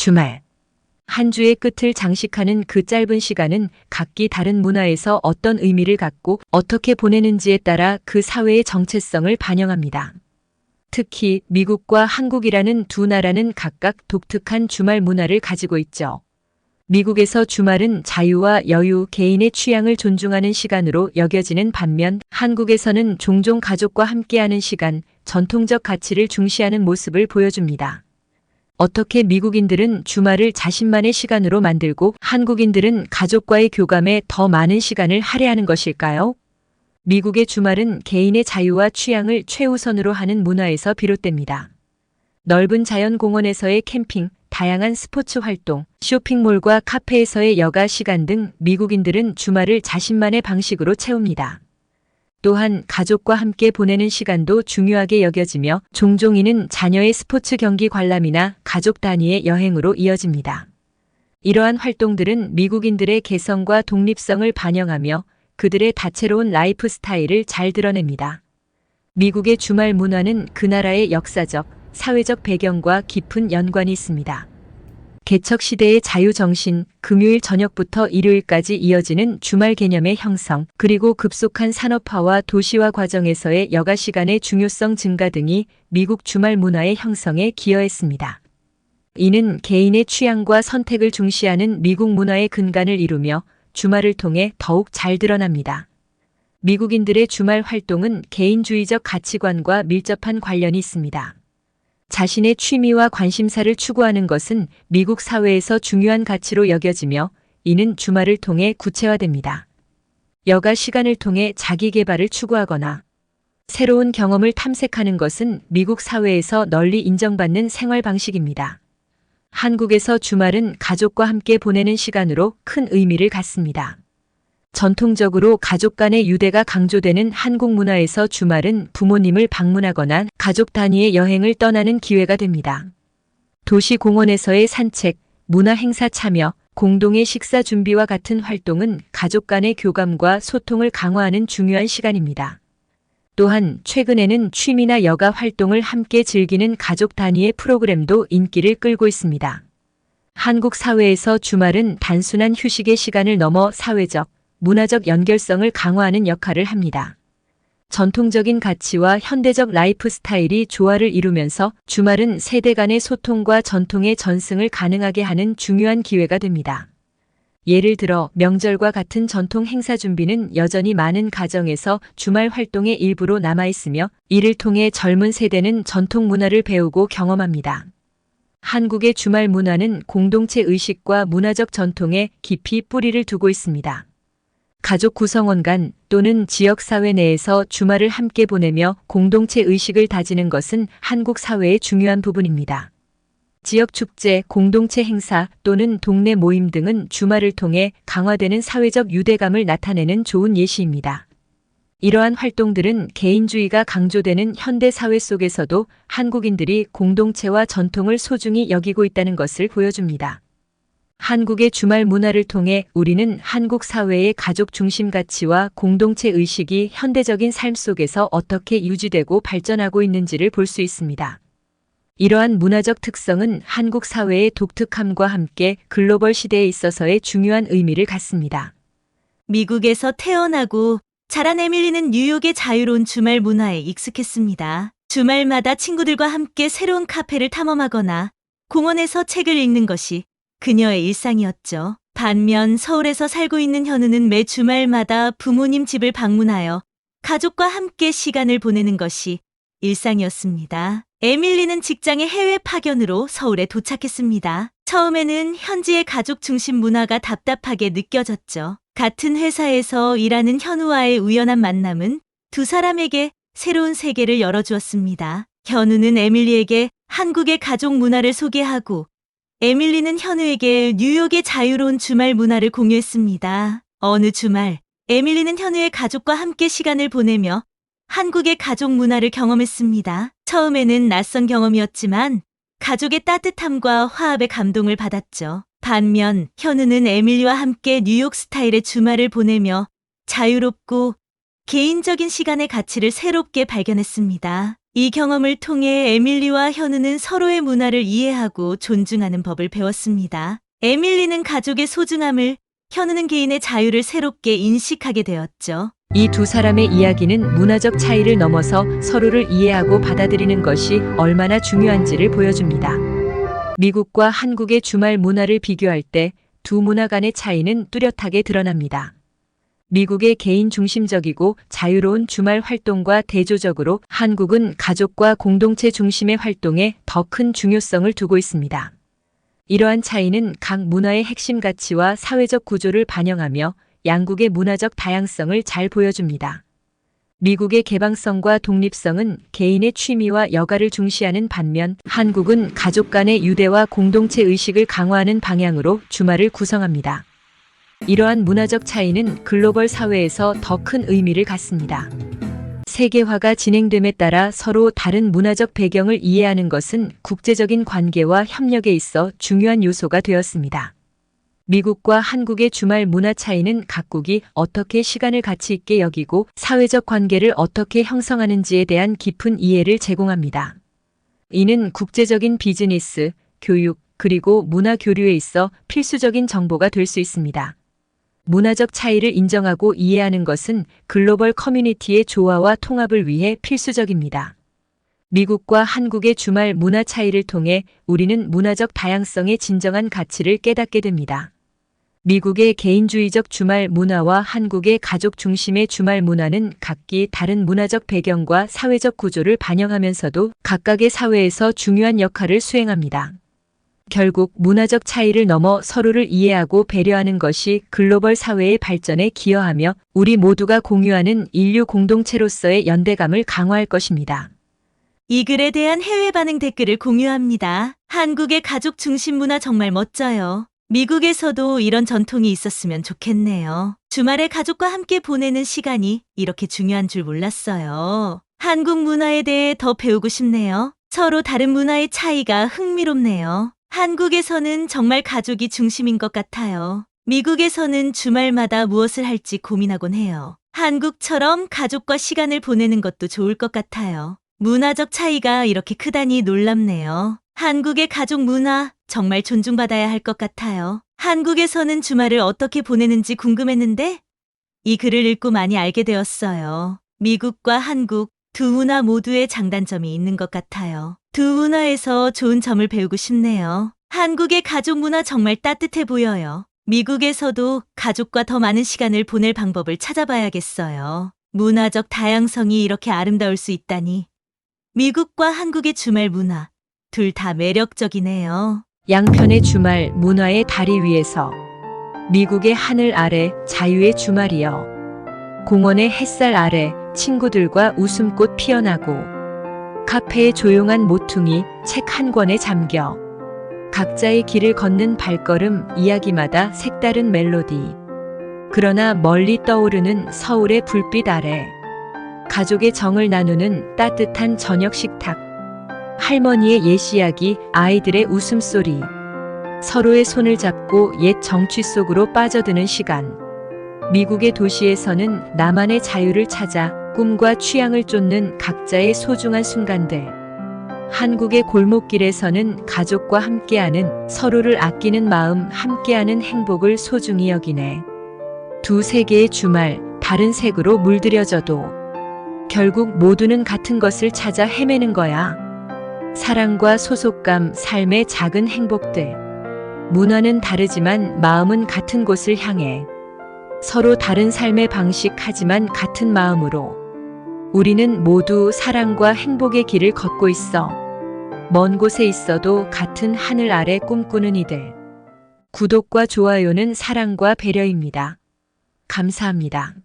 주말. 한 주의 끝을 장식하는 그 짧은 시간은 각기 다른 문화에서 어떤 의미를 갖고 어떻게 보내는지에 따라 그 사회의 정체성을 반영합니다. 특히 미국과 한국이라는 두 나라는 각각 독특한 주말 문화를 가지고 있죠. 미국에서 주말은 자유와 여유, 개인의 취향을 존중하는 시간으로 여겨지는 반면 한국에서는 종종 가족과 함께하는 시간, 전통적 가치를 중시하는 모습을 보여줍니다. 어떻게 미국인들은 주말을 자신만의 시간으로 만들고 한국인들은 가족과의 교감에 더 많은 시간을 할애하는 것일까요? 미국의 주말은 개인의 자유와 취향을 최우선으로 하는 문화에서 비롯됩니다. 넓은 자연 공원에서의 캠핑, 다양한 스포츠 활동, 쇼핑몰과 카페에서의 여가 시간 등 미국인들은 주말을 자신만의 방식으로 채웁니다. 또한 가족과 함께 보내는 시간도 중요하게 여겨지며 종종 이는 자녀의 스포츠 경기 관람이나 가족 단위의 여행으로 이어집니다. 이러한 활동들은 미국인들의 개성과 독립성을 반영하며 그들의 다채로운 라이프 스타일을 잘 드러냅니다. 미국의 주말 문화는 그 나라의 역사적, 사회적 배경과 깊은 연관이 있습니다. 개척 시대의 자유정신, 금요일 저녁부터 일요일까지 이어지는 주말 개념의 형성, 그리고 급속한 산업화와 도시화 과정에서의 여가 시간의 중요성 증가 등이 미국 주말 문화의 형성에 기여했습니다. 이는 개인의 취향과 선택을 중시하는 미국 문화의 근간을 이루며 주말을 통해 더욱 잘 드러납니다. 미국인들의 주말 활동은 개인주의적 가치관과 밀접한 관련이 있습니다. 자신의 취미와 관심사를 추구하는 것은 미국 사회에서 중요한 가치로 여겨지며 이는 주말을 통해 구체화됩니다. 여가 시간을 통해 자기 개발을 추구하거나 새로운 경험을 탐색하는 것은 미국 사회에서 널리 인정받는 생활 방식입니다. 한국에서 주말은 가족과 함께 보내는 시간으로 큰 의미를 갖습니다. 전통적으로 가족 간의 유대가 강조되는 한국 문화에서 주말은 부모님을 방문하거나 가족 단위의 여행을 떠나는 기회가 됩니다. 도시 공원에서의 산책, 문화 행사 참여, 공동의 식사 준비와 같은 활동은 가족 간의 교감과 소통을 강화하는 중요한 시간입니다. 또한 최근에는 취미나 여가 활동을 함께 즐기는 가족 단위의 프로그램도 인기를 끌고 있습니다. 한국 사회에서 주말은 단순한 휴식의 시간을 넘어 사회적, 문화적 연결성을 강화하는 역할을 합니다. 전통적인 가치와 현대적 라이프 스타일이 조화를 이루면서 주말은 세대 간의 소통과 전통의 전승을 가능하게 하는 중요한 기회가 됩니다. 예를 들어 명절과 같은 전통 행사 준비는 여전히 많은 가정에서 주말 활동의 일부로 남아있으며 이를 통해 젊은 세대는 전통 문화를 배우고 경험합니다. 한국의 주말 문화는 공동체 의식과 문화적 전통에 깊이 뿌리를 두고 있습니다. 가족 구성원 간 또는 지역사회 내에서 주말을 함께 보내며 공동체 의식을 다지는 것은 한국 사회의 중요한 부분입니다. 지역 축제, 공동체 행사 또는 동네 모임 등은 주말을 통해 강화되는 사회적 유대감을 나타내는 좋은 예시입니다. 이러한 활동들은 개인주의가 강조되는 현대 사회 속에서도 한국인들이 공동체와 전통을 소중히 여기고 있다는 것을 보여줍니다. 한국의 주말 문화를 통해 우리는 한국 사회의 가족 중심 가치와 공동체 의식이 현대적인 삶 속에서 어떻게 유지되고 발전하고 있는지를 볼 수 있습니다. 이러한 문화적 특성은 한국 사회의 독특함과 함께 글로벌 시대에 있어서의 중요한 의미를 갖습니다. 미국에서 태어나고 자란 에밀리는 뉴욕의 자유로운 주말 문화에 익숙했습니다. 주말마다 친구들과 함께 새로운 카페를 탐험하거나 공원에서 책을 읽는 것이 그녀의 일상이었죠. 반면 서울에서 살고 있는 현우는 매 주말마다 부모님 집을 방문하여 가족과 함께 시간을 보내는 것이 일상이었습니다. 에밀리는 직장의 해외 파견으로 서울에 도착했습니다. 처음에는 현지의 가족 중심 문화가 답답하게 느껴졌죠. 같은 회사에서 일하는 현우와의 우연한 만남은 두 사람에게 새로운 세계를 열어주었습니다. 현우는 에밀리에게 한국의 가족 문화를 소개하고 에밀리는 현우에게 뉴욕의 자유로운 주말 문화를 공유했습니다. 어느 주말, 에밀리는 현우의 가족과 함께 시간을 보내며 한국의 가족 문화를 경험했습니다. 처음에는 낯선 경험이었지만 가족의 따뜻함과 화합에 감동을 받았죠. 반면 현우는 에밀리와 함께 뉴욕 스타일의 주말을 보내며 자유롭고 개인적인 시간의 가치를 새롭게 발견했습니다. 이 경험을 통해 에밀리와 현우는 서로의 문화를 이해하고 존중하는 법을 배웠습니다. 에밀리는 가족의 소중함을, 현우는 개인의 자유를 새롭게 인식하게 되었죠. 이 두 사람의 이야기는 문화적 차이를 넘어서 서로를 이해하고 받아들이는 것이 얼마나 중요한지를 보여줍니다. 미국과 한국의 주말 문화를 비교할 때 두 문화 간의 차이는 뚜렷하게 드러납니다. 미국의 개인 중심적이고 자유로운 주말 활동과 대조적으로 한국은 가족과 공동체 중심의 활동에 더 큰 중요성을 두고 있습니다. 이러한 차이는 각 문화의 핵심 가치와 사회적 구조를 반영하며 양국의 문화적 다양성을 잘 보여줍니다. 미국의 개방성과 독립성은 개인의 취미와 여가를 중시하는 반면 한국은 가족 간의 유대와 공동체 의식을 강화하는 방향으로 주말을 구성합니다. 이러한 문화적 차이는 글로벌 사회에서 더 큰 의미를 갖습니다. 세계화가 진행됨에 따라 서로 다른 문화적 배경을 이해하는 것은 국제적인 관계와 협력에 있어 중요한 요소가 되었습니다. 미국과 한국의 주말 문화 차이는 각국이 어떻게 시간을 가치 있게 여기고 사회적 관계를 어떻게 형성하는지에 대한 깊은 이해를 제공합니다. 이는 국제적인 비즈니스, 교육, 그리고 문화 교류에 있어 필수적인 정보가 될 수 있습니다. 문화적 차이를 인정하고 이해하는 것은 글로벌 커뮤니티의 조화와 통합을 위해 필수적입니다. 미국과 한국의 주말 문화 차이를 통해 우리는 문화적 다양성의 진정한 가치를 깨닫게 됩니다. 미국의 개인주의적 주말 문화와 한국의 가족 중심의 주말 문화는 각기 다른 문화적 배경과 사회적 구조를 반영하면서도 각각의 사회에서 중요한 역할을 수행합니다. 결국 문화적 차이를 넘어 서로를 이해하고 배려하는 것이 글로벌 사회의 발전에 기여하며 우리 모두가 공유하는 인류 공동체로서의 연대감을 강화할 것입니다. 이 글에 대한 해외 반응 댓글을 공유합니다. 한국의 가족 중심 문화 정말 멋져요. 미국에서도 이런 전통이 있었으면 좋겠네요. 주말에 가족과 함께 보내는 시간이 이렇게 중요한 줄 몰랐어요. 한국 문화에 대해 더 배우고 싶네요. 서로 다른 문화의 차이가 흥미롭네요. 한국에서는 정말 가족이 중심인 것 같아요. 미국에서는 주말마다 무엇을 할지 고민하곤 해요. 한국처럼 가족과 시간을 보내는 것도 좋을 것 같아요. 문화적 차이가 이렇게 크다니 놀랍네요. 한국의 가족 문화 정말 존중받아야 할 것 같아요. 한국에서는 주말을 어떻게 보내는지 궁금했는데 이 글을 읽고 많이 알게 되었어요. 미국과 한국 두 문화 모두의 장단점이 있는 것 같아요. 두 문화에서 좋은 점을 배우고 싶네요. 한국의 가족 문화 정말 따뜻해 보여요. 미국에서도 가족과 더 많은 시간을 보낼 방법을 찾아봐야겠어요. 문화적 다양성이 이렇게 아름다울 수 있다니. 미국과 한국의 주말 문화 둘 다 매력적이네요. 양편의 주말 문화의 다리 위에서 미국의 하늘 아래 자유의 주말이여. 공원의 햇살 아래 친구들과 웃음꽃 피어나고 카페의 조용한 모퉁이 책 한 권에 잠겨 각자의 길을 걷는 발걸음 이야기마다 색다른 멜로디. 그러나 멀리 떠오르는 서울의 불빛 아래 가족의 정을 나누는 따뜻한 저녁 식탁. 할머니의 옛 이야기, 아이들의 웃음소리. 서로의 손을 잡고 옛 정취 속으로 빠져드는 시간. 미국의 도시에서는 나만의 자유를 찾아 꿈과 취향을 쫓는 각자의 소중한 순간들. 한국의 골목길에서는 가족과 함께하는 서로를 아끼는 마음, 함께하는 행복을 소중히 여기네. 두 세계의 주말, 다른 색으로 물들여져도 결국 모두는 같은 것을 찾아 헤매는 거야. 사랑과 소속감, 삶의 작은 행복들. 문화는 다르지만 마음은 같은 곳을 향해. 서로 다른 삶의 방식 하지만 같은 마음으로. 우리는 모두 사랑과 행복의 길을 걷고 있어. 먼 곳에 있어도 같은 하늘 아래 꿈꾸는 이들. 구독과 좋아요는 사랑과 배려입니다. 감사합니다.